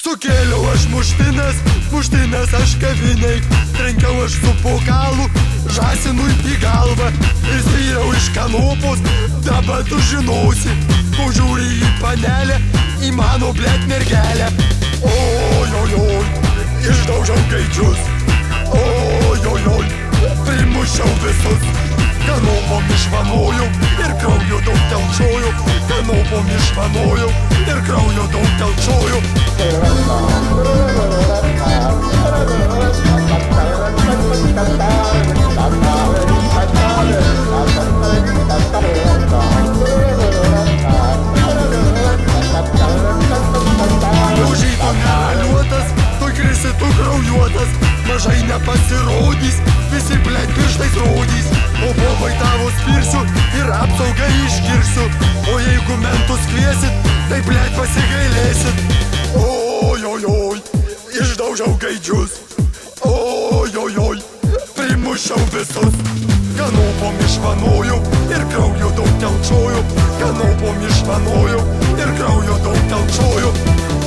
Sukėliau aš muštines aš kaviniai, trenkiau aš su pokalu, žąsinui į galvą ir svyriau iš kanopos. Dabar tu žinosi, požiūrį į panelę, į mano blėt mergelę. Ojojoj, išdaužiau gaidžius, ojojoj, primušiau visus. Kanopom išvanojau ir kraujo daug telčioju, kanopom išvanojau ir kraujo daug telčioju. Užyto nealiuotas, tu krisi, tu kraujuotas, mažai nepasirodys, visi blėt pirštais rodys. O bombai tavo spirsiu ir apsaugą iškirsiu, o jeigu mentus kviesit, tai blėt pasigailėsit. Ojojoj, išdaužiau gaidžius, ojojoj, primušiau visus. Kanopom išvanojau ir kraujo daug telčioju, kanopom išvanojau ir kraujo daug telčioju.